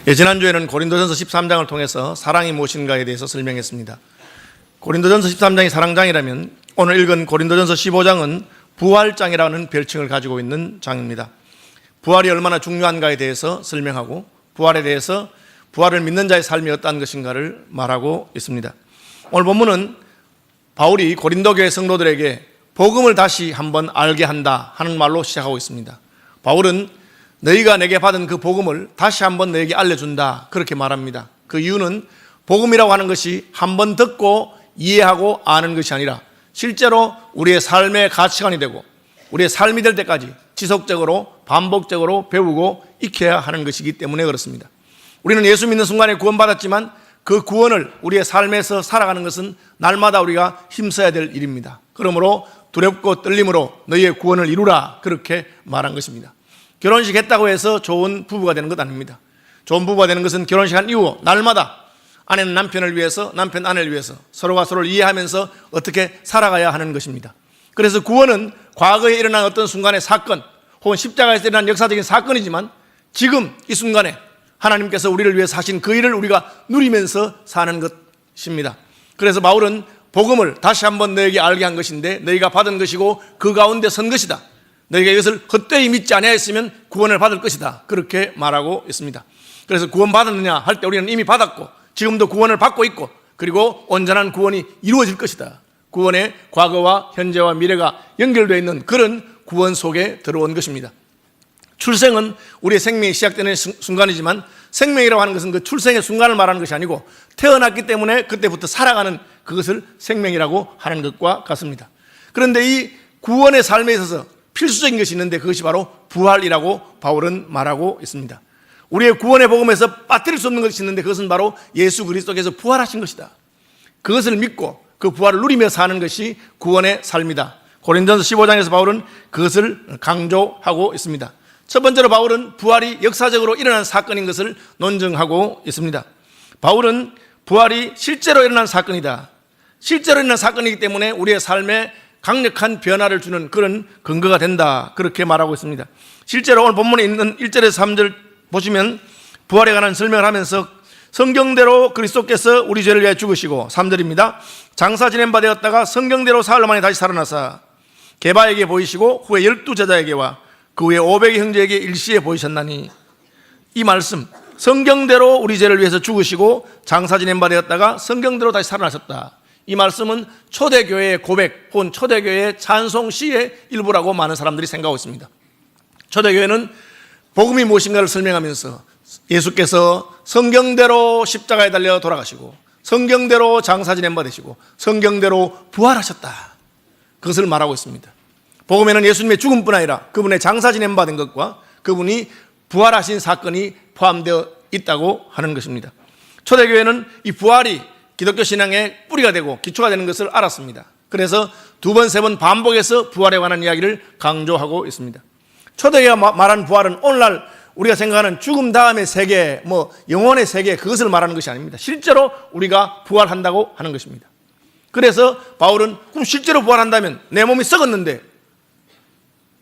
지난주에는 고린도전서 13장을 통해서 사랑이 무엇인가에 대해서 설명했습니다. 고린도전서 13장이 사랑장이라면 오늘 읽은 고린도전서 15장은 부활장이라는 별칭을 가지고 있는 장입니다. 부활이 얼마나 중요한가에 대해서 설명하고 부활에 대해서 부활을 믿는 자의 삶이 어떠한 것인가를 말하고 있습니다. 오늘 본문은 바울이 고린도 교회 성도들에게 복음을 다시 한번 알게 한다 하는 말로 시작하고 있습니다. 바울은 너희가 내게 받은 그 복음을 다시 한번 너희에게 알려준다 그렇게 말합니다. 그 이유는 복음이라고 하는 것이 한번 듣고 이해하고 아는 것이 아니라 실제로 우리의 삶의 가치관이 되고 우리의 삶이 될 때까지 지속적으로 반복적으로 배우고 익혀야 하는 것이기 때문에 그렇습니다. 우리는 예수 믿는 순간에 구원받았지만 그 구원을 우리의 삶에서 살아가는 것은 날마다 우리가 힘써야 될 일입니다. 그러므로 두렵고 떨림으로 너희의 구원을 이루라 그렇게 말한 것입니다. 결혼식 했다고 해서 좋은 부부가 되는 것 아닙니다. 좋은 부부가 되는 것은 결혼식 한 이후 날마다 아내는 남편을 위해서, 남편 아내를 위해서 서로가 서로를 이해하면서 어떻게 살아가야 하는 것입니다. 그래서 구원은 과거에 일어난 어떤 순간의 사건 혹은 십자가에서 일어난 역사적인 사건이지만 지금 이 순간에 하나님께서 우리를 위해서 하신 그 일을 우리가 누리면서 사는 것입니다. 그래서 바울은 복음을 다시 한번 너에게 알게 한 것인데 너희가 받은 것이고 그 가운데 선 것이다. 너희가 이것을 헛되이 믿지 아니하였으면 구원을 받을 것이다 그렇게 말하고 있습니다. 그래서 구원 받았느냐 할 때 우리는 이미 받았고 지금도 구원을 받고 있고 그리고 온전한 구원이 이루어질 것이다. 구원의 과거와 현재와 미래가 연결되어 있는 그런 구원 속에 들어온 것입니다. 출생은 우리의 생명이 시작되는 순간이지만 생명이라고 하는 것은 그 출생의 순간을 말하는 것이 아니고 태어났기 때문에 그때부터 살아가는 그것을 생명이라고 하는 것과 같습니다. 그런데 이 구원의 삶에 있어서 필수적인 것이 있는데 그것이 바로 부활이라고 바울은 말하고 있습니다. 우리의 구원의 복음에서 빠뜨릴 수 없는 것이 있는데 그것은 바로 예수 그리스도께서 부활하신 것이다. 그것을 믿고 그 부활을 누리며 사는 것이 구원의 삶이다. 고린도전서 15장에서 바울은 그것을 강조하고 있습니다. 첫 번째로 바울은 부활이 역사적으로 일어난 사건인 것을 논증하고 있습니다. 바울은 부활이 실제로 일어난 사건이다. 실제로 일어난 사건이기 때문에 우리의 삶에 강력한 변화를 주는 그런 근거가 된다 그렇게 말하고 있습니다. 실제로 오늘 본문에 있는 1절에서 3절 보시면 부활에 관한 설명을 하면서 성경대로 그리스도께서 우리 죄를 위하여 죽으시고 3절입니다. 장사 지낸 바 되었다가 성경대로 사흘 만에 다시 살아나사 게바에게 보이시고 후에 12제자에게와 그 후에 500의 형제에게 일시에 보이셨나니 이 말씀 성경대로 우리 죄를 위해서 죽으시고 장사 지낸 바 되었다가 성경대로 다시 살아나셨다. 이 말씀은 초대교회의 고백 혹은 초대교회의 찬송 시의 일부라고 많은 사람들이 생각하고 있습니다. 초대교회는 복음이 무엇인가를 설명하면서 예수께서 성경대로 십자가에 달려 돌아가시고 성경대로 장사 지낸 바 되시고 성경대로 부활하셨다. 그것을 말하고 있습니다. 복음에는 예수님의 죽음뿐 아니라 그분의 장사 지낸 바 된 것과 그분이 부활하신 사건이 포함되어 있다고 하는 것입니다. 초대교회는 이 부활이 기독교 신앙의 뿌리가 되고 기초가 되는 것을 알았습니다. 그래서 두 번, 세 번 반복해서 부활에 관한 이야기를 강조하고 있습니다. 초대교회가 말하는 부활은 오늘날 우리가 생각하는 죽음 다음의 세계, 영혼의 세계 그것을 말하는 것이 아닙니다. 실제로 우리가 부활한다고 하는 것입니다. 그래서 바울은 그럼 실제로 부활한다면 내 몸이 썩었는데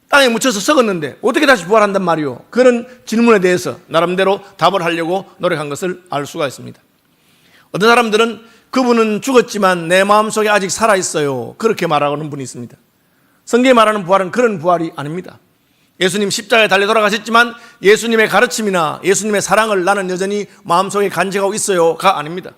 땅에 묻혀서 썩었는데 어떻게 다시 부활한단 말이오? 그런 질문에 대해서 나름대로 답을 하려고 노력한 것을 알 수가 있습니다. 어떤 사람들은 그분은 죽었지만 내 마음속에 아직 살아있어요 그렇게 말하는 분이 있습니다. 성경이 말하는 부활은 그런 부활이 아닙니다. 예수님 십자가에 달려 돌아가셨지만 예수님의 가르침이나 예수님의 사랑을 나는 여전히 마음속에 간직하고 있어요가 아닙니다.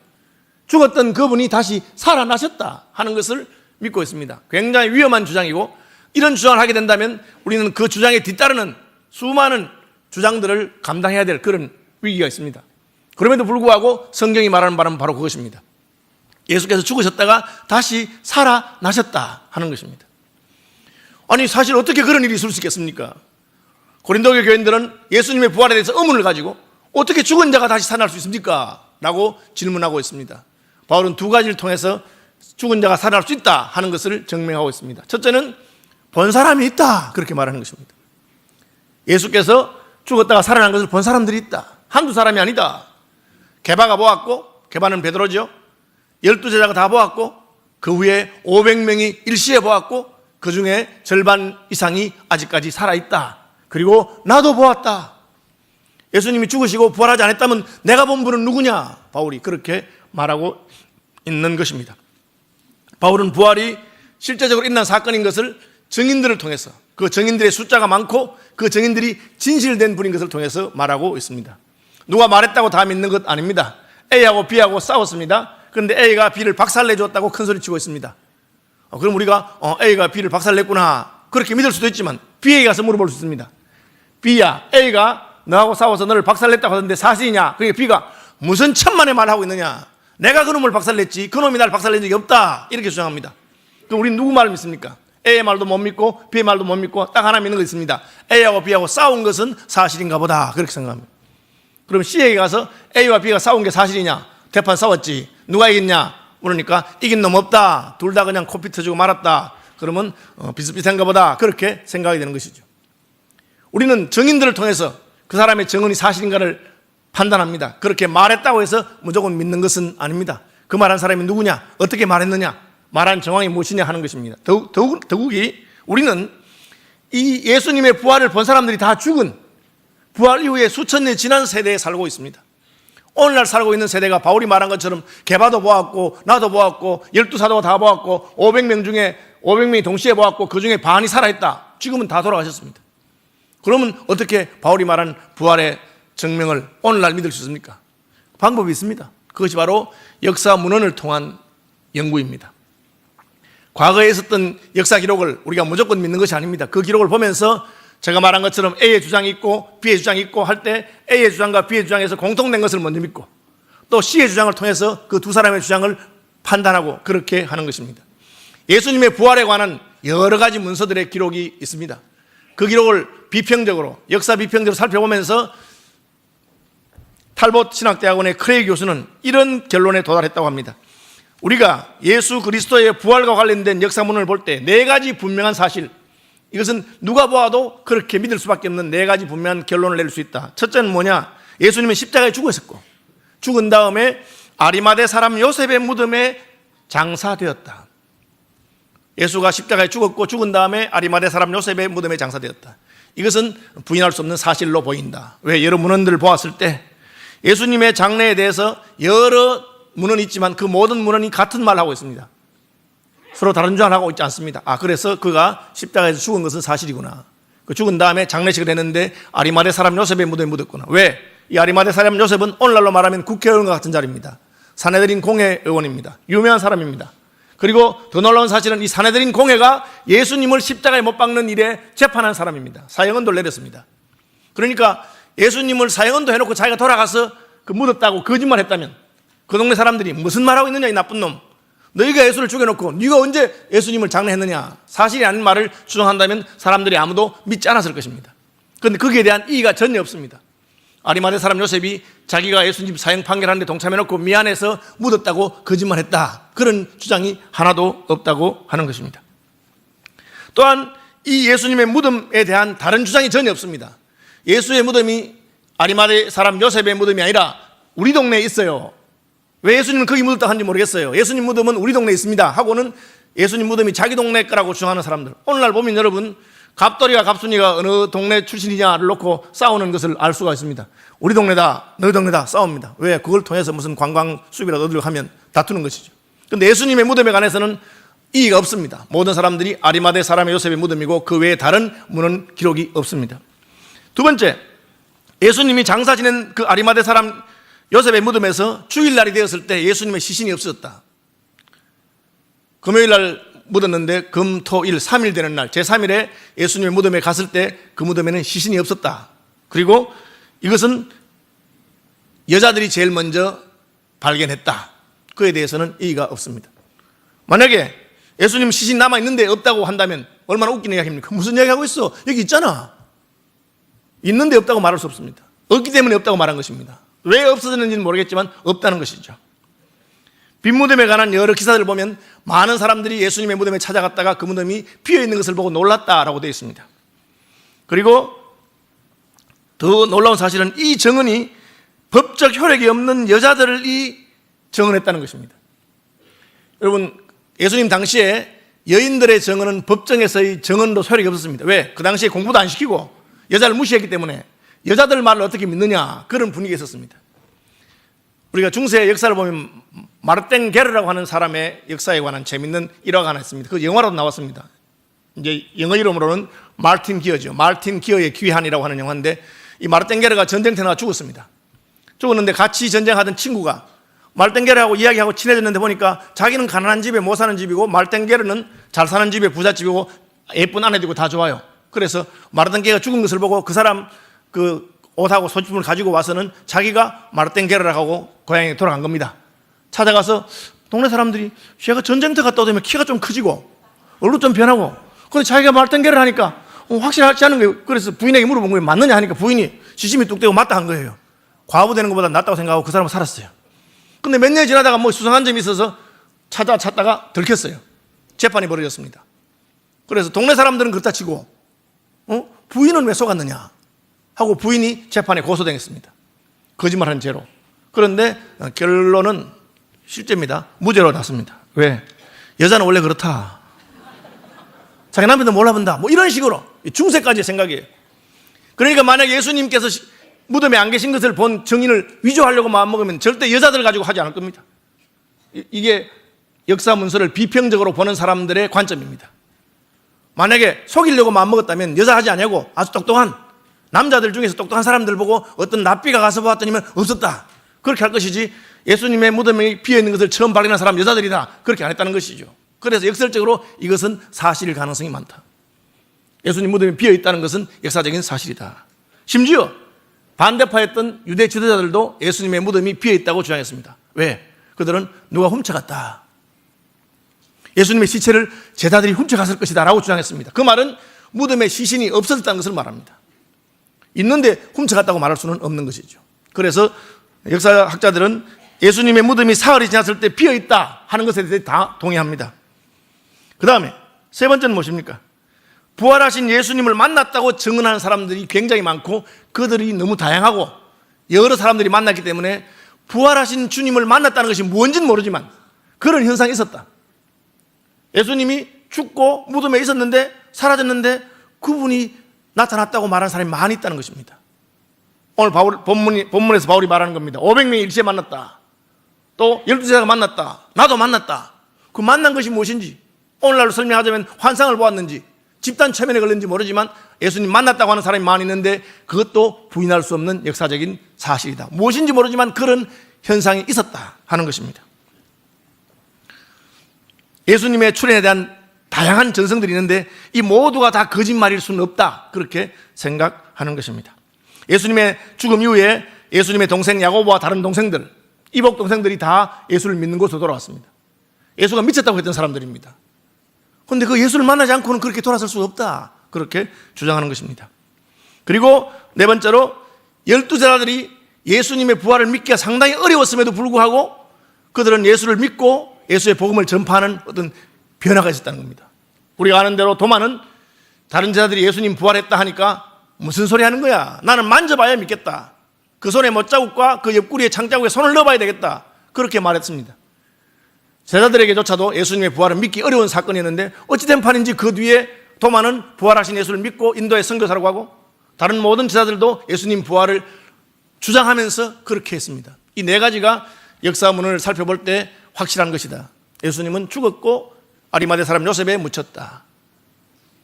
죽었던 그분이 다시 살아나셨다 하는 것을 믿고 있습니다. 굉장히 위험한 주장이고 이런 주장을 하게 된다면 우리는 그 주장에 뒤따르는 수많은 주장들을 감당해야 될 그런 위기가 있습니다. 그럼에도 불구하고 성경이 말하는 바는 바로 그것입니다. 예수께서 죽으셨다가 다시 살아나셨다 하는 것입니다. 아니 사실 어떻게 그런 일이 있을 수 있겠습니까? 고린도교 교인들은 예수님의 부활에 대해서 의문을 가지고 어떻게 죽은 자가 다시 살아날 수 있습니까? 라고 질문하고 있습니다. 바울은 두 가지를 통해서 죽은 자가 살아날 수 있다 하는 것을 증명하고 있습니다. 첫째는 본 사람이 있다 그렇게 말하는 것입니다. 예수께서 죽었다가 살아난 것을 본 사람들이 있다. 한두 사람이 아니다. 게바가 보았고 게바는 베드로죠. 12제자가 다 보았고 그 후에 500명이 일시에 보았고 그 중에 절반 이상이 아직까지 살아있다. 그리고 나도 보았다. 예수님이 죽으시고 부활하지 않았다면 내가 본 분은 누구냐? 바울이 그렇게 말하고 있는 것입니다. 바울은 부활이 실제적으로 일어난 사건인 것을 증인들을 통해서, 그 증인들의 숫자가 많고 그 증인들이 진실된 분인 것을 통해서 말하고 있습니다. 누가 말했다고 다 믿는 것 아닙니다. A하고 B하고 싸웠습니다. 그런데 A가 B를 박살내줬다고 큰소리치고 있습니다. 그럼 우리가 A가 B를 박살냈구나 그렇게 믿을 수도 있지만 B에게 가서 물어볼 수 있습니다. B야, A가 너하고 싸워서 너를 박살냈다고 하던데 사실이냐? 그러니까 B가 무슨 천만의 말을 하고 있느냐? 내가 그놈을 박살냈지 그놈이 날 박살낸 적이 없다 이렇게 주장합니다. 그럼 우리는 누구 말을 믿습니까? A의 말도 못 믿고 B의 말도 못 믿고 딱 하나 믿는 거 있습니다. A하고 B하고 싸운 것은 사실인가 보다 그렇게 생각합니다. 그럼 C에게 가서 A와 B가 싸운 게 사실이냐? 대판 싸웠지. 누가 이겼냐? 그러니까 이긴 놈 없다. 둘 다 그냥 코피 터지고 말았다. 그러면 비슷비슷한가 보다 그렇게 생각이 되는 것이죠. 우리는 증인들을 통해서 그 사람의 증언이 사실인가를 판단합니다. 그렇게 말했다고 해서 무조건 믿는 것은 아닙니다. 그 말한 사람이 누구냐? 어떻게 말했느냐? 말한 정황이 무엇이냐 하는 것입니다. 더욱이 우리는 이 예수님의 부활을 본 사람들이 다 죽은 부활 이후에 수천 년 지난 세대에 살고 있습니다. 오늘날 살고 있는 세대가 바울이 말한 것처럼 게바도 보았고 나도 보았고 12사도가 다 보았고 500명 중에 500명이 동시에 보았고 그 중에 반이 살아있다. 지금은 다 돌아가셨습니다. 그러면 어떻게 바울이 말한 부활의 증명을 오늘날 믿을 수 있습니까? 방법이 있습니다. 그것이 바로 역사 문헌을 통한 연구입니다. 과거에 있었던 역사 기록을 우리가 무조건 믿는 것이 아닙니다. 그 기록을 보면서 제가 말한 것처럼 A의 주장이 있고 B의 주장이 있고 할 때 A의 주장과 B의 주장에서 공통된 것을 먼저 믿고 또 C의 주장을 통해서 그 두 사람의 주장을 판단하고 그렇게 하는 것입니다. 예수님의 부활에 관한 여러 가지 문서들의 기록이 있습니다. 그 기록을 비평적으로 역사 비평적으로 살펴보면서 탈봇 신학대학원의 크레이 교수는 이런 결론에 도달했다고 합니다. 우리가 예수 그리스도의 부활과 관련된 역사문을 볼 때 네 가지 분명한 사실, 이것은 누가 보아도 그렇게 믿을 수밖에 없는 네 가지 분명한 결론을 낼 수 있다. 첫째는 뭐냐? 예수님은 십자가에 죽으셨고 죽은 다음에 아리마대 사람 요셉의 무덤에 장사되었다. 예수가 십자가에 죽었고 죽은 다음에 아리마대 사람 요셉의 무덤에 장사되었다. 이것은 부인할 수 없는 사실로 보인다. 왜? 여러 문헌들을 보았을 때 예수님의 장례에 대해서 여러 문헌이 있지만 그 모든 문헌이 같은 말을 하고 있습니다. 서로 다른 주장을 하고 있지 않습니다. 그래서 그가 십자가에서 죽은 것은 사실이구나. 그 죽은 다음에 장례식을 했는데 아리마대 사람 요셉의 무덤에 묻었구나. 왜? 이 아리마대 사람 요셉은 오늘날로 말하면 국회의원과 같은 자리입니다. 사내들인 공회 의원입니다. 유명한 사람입니다. 그리고 더 놀라운 사실은 이 사내들인 공회가 예수님을 십자가에 못 박는 일에 재판한 사람입니다. 사형언도를 내렸습니다. 그러니까 예수님을 사형언도 해놓고 자기가 돌아가서 그 묻었다고 거짓말했다면 그 동네 사람들이 무슨 말하고 있느냐 이 나쁜 놈, 너희가 예수를 죽여놓고 네가 언제 예수님을 장례했느냐, 사실이 아닌 말을 주장한다면 사람들이 아무도 믿지 않았을 것입니다. 그런데 거기에 대한 이의가 전혀 없습니다. 아리마대 사람 요셉이 자기가 예수님 사형 판결하는데 동참해놓고 미안해서 묻었다고 거짓말했다, 그런 주장이 하나도 없다고 하는 것입니다. 또한 이 예수님의 무덤에 대한 다른 주장이 전혀 없습니다. 예수의 무덤이 아리마대 사람 요셉의 무덤이 아니라 우리 동네에 있어요. 왜 예수님은 거기 묻었다 하는지 모르겠어요. 예수님 무덤은 우리 동네에 있습니다 하고는 예수님 무덤이 자기 동네 거라고 주장하는 사람들, 오늘날 보면 여러분 갑돌이와 갑순이가 어느 동네 출신이냐를 놓고 싸우는 것을 알 수가 있습니다. 우리 동네다 너희 동네다 싸웁니다. 왜? 그걸 통해서 무슨 관광 수입이라도 얻으려고 하면 다투는 것이죠. 그런데 예수님의 무덤에 관해서는 이의가 없습니다. 모든 사람들이 아리마대 사람의 요셉의 무덤이고 그 외에 다른 문헌 기록이 없습니다. 두 번째, 예수님이 장사 지낸 그 아리마대 사람 요셉의 무덤에서 주일날이 되었을 때 예수님의 시신이 없어졌다. 금요일날 묻었는데 금, 토, 일 3일 되는 날 제3일에 예수님의 무덤에 갔을 때 그 무덤에는 시신이 없었다. 그리고 이것은 여자들이 제일 먼저 발견했다. 그에 대해서는 이의가 없습니다. 만약에 예수님 시신 남아있는데 없다고 한다면 얼마나 웃기는 이야기입니까? 무슨 이야기하고 있어? 여기 있잖아. 있는데 없다고 말할 수 없습니다. 없기 때문에 없다고 말한 것입니다. 왜 없어졌는지는 모르겠지만 없다는 것이죠. 빈 무덤에 관한 여러 기사들을 보면 많은 사람들이 예수님의 무덤에 찾아갔다가 그 무덤이 비어있는 것을 보고 놀랐다라고 되어 있습니다. 그리고 더 놀라운 사실은 이 증언이 법적 효력이 없는 여자들이 증언했다는 것입니다. 여러분, 예수님 당시에 여인들의 증언은 법정에서의 증언도 효력이 없었습니다. 왜? 그 당시에 공부도 안 시키고 여자를 무시했기 때문에 여자들 말을 어떻게 믿느냐, 그런 분위기가 있었습니다. 우리가 중세의 역사를 보면 마르땡 게르라고 하는 사람의 역사에 관한 재밌는 일화가 하나 있습니다. 그 영화로도 나왔습니다. 이제 영어 이름으로는 마르틴 기어죠. 마르틴 기어의 귀환이라고 하는 영화인데, 이 마르땡 게르가 전쟁터에 나가 죽었습니다. 죽었는데 같이 전쟁하던 친구가 마르땡 게르하고 이야기하고 친해졌는데 보니까 자기는 가난한 집에 못 사는 집이고 마르땡 게르는 잘 사는 집에 부잣집이고 예쁜 아내들이고 다 좋아요. 그래서 마르땡 게르가 죽은 것을 보고 그 사람 그 옷하고 소지품을 가지고 와서는 자기가 마르땡 게르라고 고향에 돌아간 겁니다. 찾아가서 동네 사람들이 걔가 전쟁터 갔다 오더니 키가 좀 커지고 얼굴 좀 변하고, 근데 자기가 마르땡 게르를 하니까 확실하지 않은 거예요. 그래서 부인에게 물어본 거예요. 맞느냐 하니까 부인이 시심이 뚝 떼고 맞다 한 거예요. 과부되는 것보다 낫다고 생각하고 그 사람은 살았어요. 근데 몇 년이 지나다가 뭐 수상한 점이 있어서 찾다가 들켰어요. 재판이 벌어졌습니다. 그래서 동네 사람들은 그렇다 치고 부인은 왜 속았느냐 하고 부인이 재판에 고소당했습니다. 거짓말한 죄로. 그런데 결론은 실제입니다. 무죄로 났습니다. 왜? 여자는 원래 그렇다. 자기 남편도 몰라본다. 뭐 이런 식으로 중세까지의 생각이에요. 그러니까 만약 예수님께서 무덤에 안 계신 것을 본 증인을 위조하려고 마음먹으면 절대 여자들 가지고 하지 않을 겁니다. 이게 역사 문서를 비평적으로 보는 사람들의 관점입니다. 만약에 속이려고 마음먹었다면 여자 하지 않냐고 아주 똑똑한 남자들 중에서 똑똑한 사람들 보고 어떤 납비가 가서 보았더니면 없었다, 그렇게 할 것이지, 예수님의 무덤이 비어있는 것을 처음 발견한 사람 여자들이다, 그렇게 안 했다는 것이죠. 그래서 역설적으로 이것은 사실일 가능성이 많다. 예수님 무덤이 비어있다는 것은 역사적인 사실이다. 심지어 반대파였던 유대 지도자들도 예수님의 무덤이 비어있다고 주장했습니다. 왜? 그들은 누가 훔쳐갔다, 예수님의 시체를 제자들이 훔쳐갔을 것이다 라고 주장했습니다. 그 말은 무덤에 시신이 없었다는 것을 말합니다. 있는데 훔쳐갔다고 말할 수는 없는 것이죠. 그래서 역사학자들은 예수님의 무덤이 사흘이 지났을 때 비어있다 하는 것에 대해 다 동의합니다. 그 다음에 세 번째는 무엇입니까? 부활하신 예수님을 만났다고 증언하는 사람들이 굉장히 많고 그들이 너무 다양하고 여러 사람들이 만났기 때문에 부활하신 주님을 만났다는 것이 뭔지는 모르지만 그런 현상이 있었다. 예수님이 죽고 무덤에 있었는데 사라졌는데 그분이 나타났다고 말하는 사람이 많이 있다는 것입니다. 오늘 본문에서 바울이 말하는 겁니다. 500명이 일시에 만났다, 또 12제자가 만났다, 나도 만났다. 그 만난 것이 무엇인지, 오늘날로 설명하자면 환상을 보았는지 집단 체면에 걸렸는지 모르지만 예수님 만났다고 하는 사람이 많이 있는데 그것도 부인할 수 없는 역사적인 사실이다. 무엇인지 모르지만 그런 현상이 있었다 하는 것입니다. 예수님의 출현에 대한 다양한 전성들이 있는데 이 모두가 다 거짓말일 수는 없다, 그렇게 생각하는 것입니다. 예수님의 죽음 이후에 예수님의 동생 야고보와 다른 동생들, 이복 동생들이 다 예수를 믿는 곳으로 돌아왔습니다. 예수가 미쳤다고 했던 사람들입니다. 그런데 그 예수를 만나지 않고는 그렇게 돌아설 수 없다, 그렇게 주장하는 것입니다. 그리고 네 번째로 12제자들이 예수님의 부활을 믿기가 상당히 어려웠음에도 불구하고 그들은 예수를 믿고 예수의 복음을 전파하는 어떤 변화가 있었다는 겁니다. 우리가 아는 대로 도마는 다른 제자들이 예수님 부활했다 하니까 무슨 소리 하는 거야, 나는 만져봐야 믿겠다, 그 손에 못자국과 그 옆구리에 창자국에 손을 넣어봐야 되겠다, 그렇게 말했습니다. 제자들에게조차도 예수님의 부활을 믿기 어려운 사건이었는데 어찌된 판인지 그 뒤에 도마는 부활하신 예수를 믿고 인도에 선교사라고 하고 다른 모든 제자들도 예수님 부활을 주장하면서 그렇게 했습니다. 이 네 가지가 역사문을 살펴볼 때 확실한 것이다. 예수님은 죽었고 아리마대 사람 요셉에 묻혔다.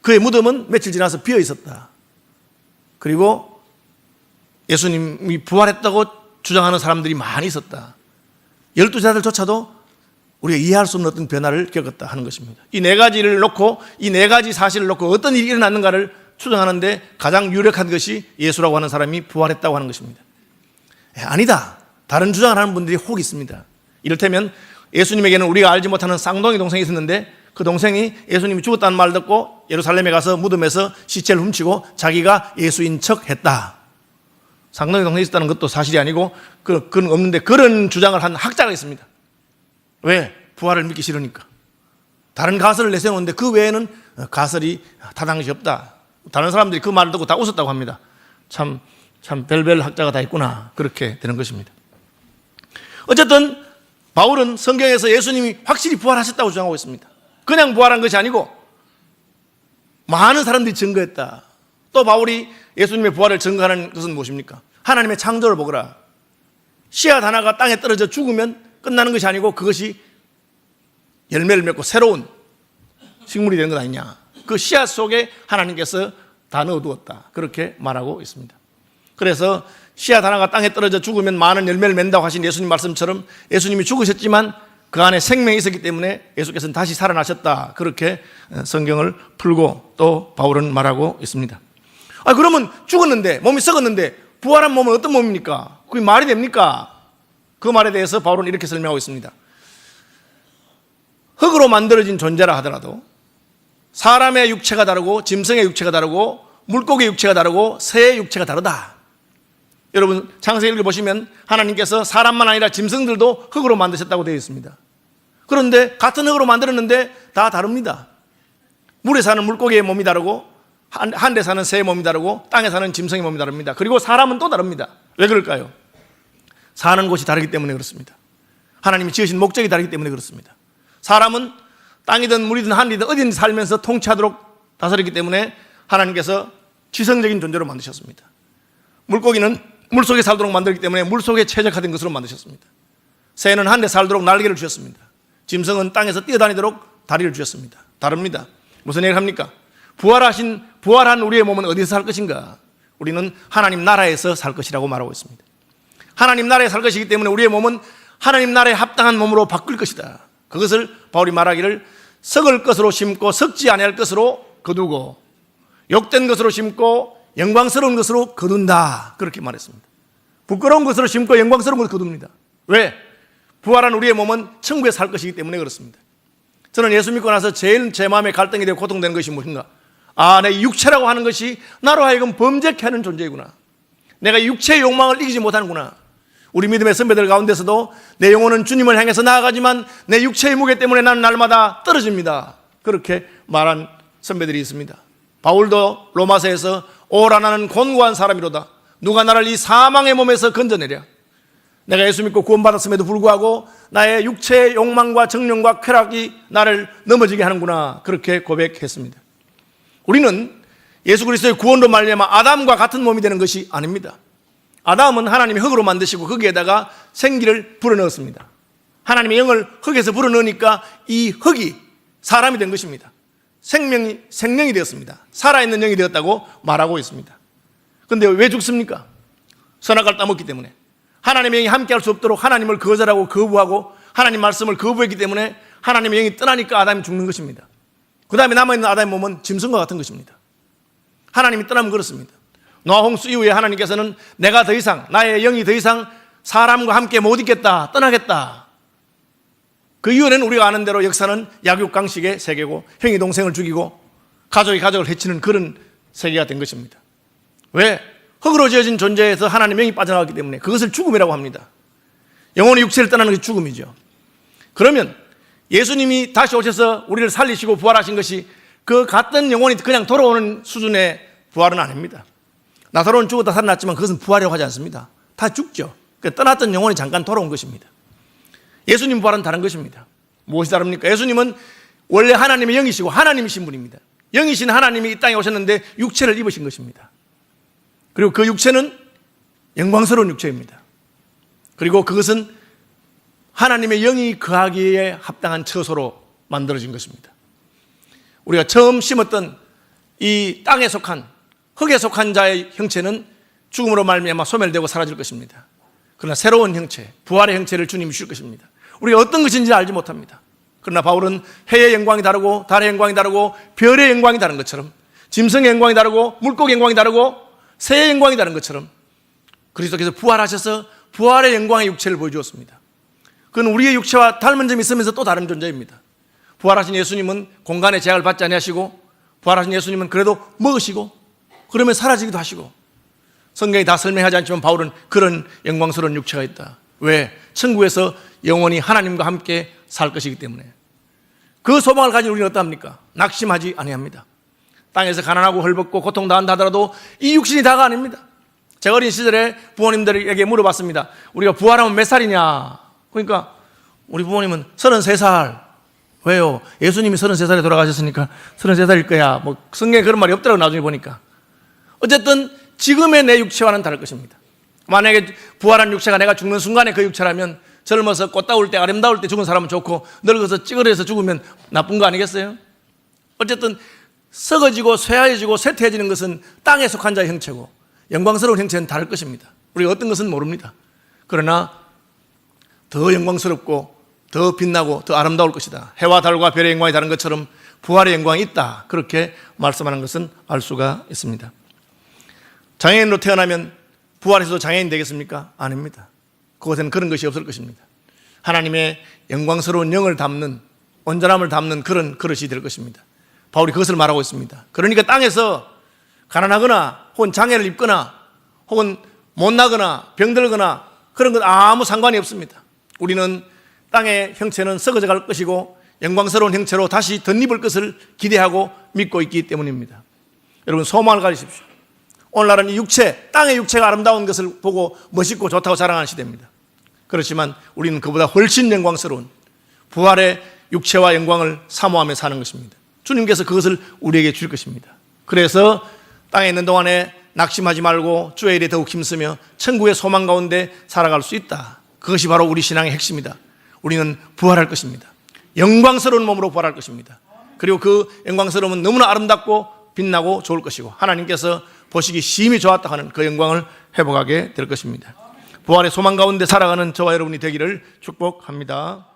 그의 무덤은 며칠 지나서 비어 있었다. 그리고 예수님이 부활했다고 주장하는 사람들이 많이 있었다. 12제자들조차도 우리가 이해할 수 없는 어떤 변화를 겪었다 하는 것입니다. 이 네 가지를 놓고, 이 네 가지 사실을 놓고 어떤 일이 일어났는가를 추정하는데 가장 유력한 것이 예수라고 하는 사람이 부활했다고 하는 것입니다. 아니다, 다른 주장을 하는 분들이 혹 있습니다. 이를테면 예수님에게는 우리가 알지 못하는 쌍둥이 동생이 있었는데 그 동생이 예수님이 죽었다는 말을 듣고 예루살렘에 가서 무덤에서 시체를 훔치고 자기가 예수인 척 했다. 쌍둥이 동생이 있었다는 것도 사실이 아니고 그건 없는데 그런 주장을 한 학자가 있습니다. 왜? 부활을 믿기 싫으니까. 다른 가설을 내세우는데 그 외에는 가설이 타당한 것이 없다. 다른 사람들이 그 말을 듣고 다 웃었다고 합니다. 참 별별 학자가 다 있구나, 그렇게 되는 것입니다. 어쨌든 바울은 성경에서 예수님이 확실히 부활하셨다고 주장하고 있습니다. 그냥 부활한 것이 아니고 많은 사람들이 증거했다. 또 바울이 예수님의 부활을 증거하는 것은 무엇입니까? 하나님의 창조를 보거라. 씨앗 하나가 땅에 떨어져 죽으면 끝나는 것이 아니고 그것이 열매를 맺고 새로운 식물이 되는 것 아니냐. 그 씨앗 속에 하나님께서 다 넣어두었다. 그렇게 말하고 있습니다. 그래서 씨앗 하나가 땅에 떨어져 죽으면 많은 열매를 맺는다고 하신 예수님 말씀처럼 예수님이 죽으셨지만 그 안에 생명이 있었기 때문에 예수께서는 다시 살아나셨다. 그렇게 성경을 풀고 또 바울은 말하고 있습니다. 그러면 죽었는데, 몸이 썩었는데 부활한 몸은 어떤 몸입니까? 그게 말이 됩니까? 그 말에 대해서 바울은 이렇게 설명하고 있습니다. 흙으로 만들어진 존재라 하더라도 사람의 육체가 다르고 짐승의 육체가 다르고 물고기의 육체가 다르고 새의 육체가 다르다. 여러분 창세기 읽어보시면 하나님께서 사람만 아니라 짐승들도 흙으로 만드셨다고 되어 있습니다. 그런데 같은 흙으로 만들었는데 다 다릅니다. 물에 사는 물고기의 몸이 다르고 하늘에 사는 새의 몸이 다르고 땅에 사는 짐승의 몸이 다릅니다. 그리고 사람은 또 다릅니다. 왜 그럴까요? 사는 곳이 다르기 때문에 그렇습니다. 하나님이 지으신 목적이 다르기 때문에 그렇습니다. 사람은 땅이든 물이든 하늘이든 어디든지 살면서 통치하도록 다스렸기 때문에 하나님께서 지성적인 존재로 만드셨습니다. 물고기는 물속에 살도록 만들기 때문에 물속에 최적화된 것으로 만드셨습니다. 새는 하늘에 살도록 날개를 주셨습니다. 짐승은 땅에서 뛰어다니도록 다리를 주셨습니다. 다릅니다. 무슨 얘기를 합니까? 부활한 우리의 몸은 어디서 살 것인가? 우리는 하나님 나라에서 살 것이라고 말하고 있습니다. 하나님 나라에 살 것이기 때문에 우리의 몸은 하나님 나라에 합당한 몸으로 바꿀 것이다. 그것을 바울이 말하기를 썩을 것으로 심고 썩지 아니할 것으로 거두고 욕된 것으로 심고 영광스러운 것으로 거둔다. 그렇게 말했습니다. 부끄러운 것으로 심고 영광스러운 것으로 거둡니다. 왜? 부활한 우리의 몸은 천국에 살 것이기 때문에 그렇습니다. 저는 예수 믿고 나서 제일 제 마음에 갈등이 되고 고통되는 것이 무엇인가? 내 육체라고 하는 것이 나로 하여금 범죄케 하는 존재이구나. 내가 육체의 욕망을 이기지 못하는구나. 우리 믿음의 선배들 가운데서도 내 영혼은 주님을 향해서 나아가지만 내 육체의 무게 때문에 나는 날마다 떨어집니다. 그렇게 말한 선배들이 있습니다. 바울도 로마서에서 오라 나는 곤고한 사람이로다. 누가 나를 이 사망의 몸에서 건져내랴. 내가 예수 믿고 구원받았음에도 불구하고 나의 육체의 욕망과 정욕과 쾌락이 나를 넘어지게 하는구나. 그렇게 고백했습니다. 우리는 예수 그리스도의 구원으로 말미암아 아담과 같은 몸이 되는 것이 아닙니다. 아담은 하나님이 흙으로 만드시고 거기에다가 생기를 불어넣었습니다. 하나님의 영을 흙에서 불어넣으니까 이 흙이 사람이 된 것입니다. 생명이 되었습니다. 살아있는 영이 되었다고 말하고 있습니다. 그런데 왜 죽습니까? 선악과를 따먹기 때문에. 하나님의 영이 함께할 수 없도록 하나님을 거절하고 거부하고 하나님 말씀을 거부했기 때문에 하나님의 영이 떠나니까 아담이 죽는 것입니다. 그 다음에 남아있는 아담의 몸은 짐승과 같은 것입니다. 하나님이 떠나면 그렇습니다. 노아 홍수 이후에 하나님께서는 내가 더 이상 나의 영이 더 이상 사람과 함께 못 있겠다, 떠나겠다. 그 이후에는 우리가 아는 대로 역사는 약육강식의 세계고 형이 동생을 죽이고 가족이 가족을 해치는 그런 세계가 된 것입니다. 왜? 흙으로 지어진 존재에서 하나님의 영이 빠져나갔기 때문에 그것을 죽음이라고 합니다. 영혼의 육체를 떠나는 것이 죽음이죠. 그러면 예수님이 다시 오셔서 우리를 살리시고 부활하신 것이 그 같은 영혼이 그냥 돌아오는 수준의 부활은 아닙니다. 나사로는 죽었다 살아났지만 그것은 부활이라고 하지 않습니다. 다 죽죠. 떠났던 영혼이 잠깐 돌아온 것입니다. 예수님 부활은 다른 것입니다. 무엇이 다릅니까? 예수님은 원래 하나님의 영이시고 하나님이신 분입니다. 영이신 하나님이 이 땅에 오셨는데 육체를 입으신 것입니다. 그리고 그 육체는 영광스러운 육체입니다. 그리고 그것은 하나님의 영이 거하기에 합당한 처소로 만들어진 것입니다. 우리가 처음 심었던 이 땅에 속한 흙에 속한 자의 형체는 죽음으로 말미암아 소멸되고 사라질 것입니다. 그러나 새로운 형체, 부활의 형체를 주님이 주실 것입니다. 우리가 어떤 것인지 알지 못합니다. 그러나 바울은 해의 영광이 다르고 달의 영광이 다르고 별의 영광이 다른 것처럼 짐승의 영광이 다르고 물고기 영광이 다르고 새의 영광이 다른 것처럼 그리스도께서 부활하셔서 부활의 영광의 육체를 보여주었습니다. 그건 우리의 육체와 닮은 점이 있으면서 또 다른 존재입니다. 부활하신 예수님은 공간의 제약을 받지 아니하시고 부활하신 예수님은 그래도 먹으시고 그러면 사라지기도 하시고 성경이 다 설명하지 않지만 바울은 그런 영광스러운 육체가 있다. 왜? 천국에서 영원히 하나님과 함께 살 것이기 때문에. 그 소망을 가진 우리는 어떠합니까? 낙심하지 아니합니다. 땅에서 가난하고 헐벗고 고통당한다 하더라도 이 육신이 다가 아닙니다. 제가 어린 시절에 부모님들에게 물어봤습니다. 우리가 부활하면 몇 살이냐? 그러니까 우리 부모님은 33살. 왜요? 예수님이 33살에 돌아가셨으니까 33살일 거야. 뭐 성경에 그런 말이 없더라고 나중에 보니까. 어쨌든 지금의 내 육체와는 다를 것입니다. 만약에 부활한 육체가 내가 죽는 순간에 그 육체라면 젊어서 꽃다울 때 아름다울 때 죽은 사람은 좋고 늙어서 찌그러져서 죽으면 나쁜 거 아니겠어요? 어쨌든 썩어지고 쇠하여지고 쇠퇴해지는 것은 땅에 속한 자의 형체고 영광스러운 형체는 다를 것입니다. 우리가 어떤 것은 모릅니다. 그러나 더 영광스럽고 더 빛나고 더 아름다울 것이다. 해와 달과 별의 영광이 다른 것처럼 부활의 영광이 있다. 그렇게 말씀하는 것은 알 수가 있습니다. 장애인으로 태어나면 부활해서도 장애인 되겠습니까? 아닙니다. 그곳에는 그런 것이 없을 것입니다. 하나님의 영광스러운 영을 담는, 온전함을 담는 그런 그릇이 될 것입니다. 바울이 그것을 말하고 있습니다. 그러니까 땅에서 가난하거나 혹은 장애를 입거나 혹은 못나거나 병들거나 그런 건 아무 상관이 없습니다. 우리는 땅의 형체는 썩어져 갈 것이고 영광스러운 형체로 다시 덧입을 것을 기대하고 믿고 있기 때문입니다. 여러분, 소망을 가지십시오. 오늘날은 이 육체, 땅의 육체가 아름다운 것을 보고 멋있고 좋다고 자랑하는 시대입니다. 그렇지만 우리는 그보다 훨씬 영광스러운 부활의 육체와 영광을 사모하며 사는 것입니다. 주님께서 그것을 우리에게 줄 것입니다. 그래서 땅에 있는 동안에 낙심하지 말고 주의 일에 더욱 힘쓰며 천국의 소망 가운데 살아갈 수 있다. 그것이 바로 우리 신앙의 핵심이다. 우리는 부활할 것입니다. 영광스러운 몸으로 부활할 것입니다. 그리고 그 영광스러움은 너무나 아름답고 빛나고 좋을 것이고 하나님께서 보시기 심히 좋았다 하는 그 영광을 회복하게 될 것입니다. 부활의 소망 가운데 살아가는 저와 여러분이 되기를 축복합니다.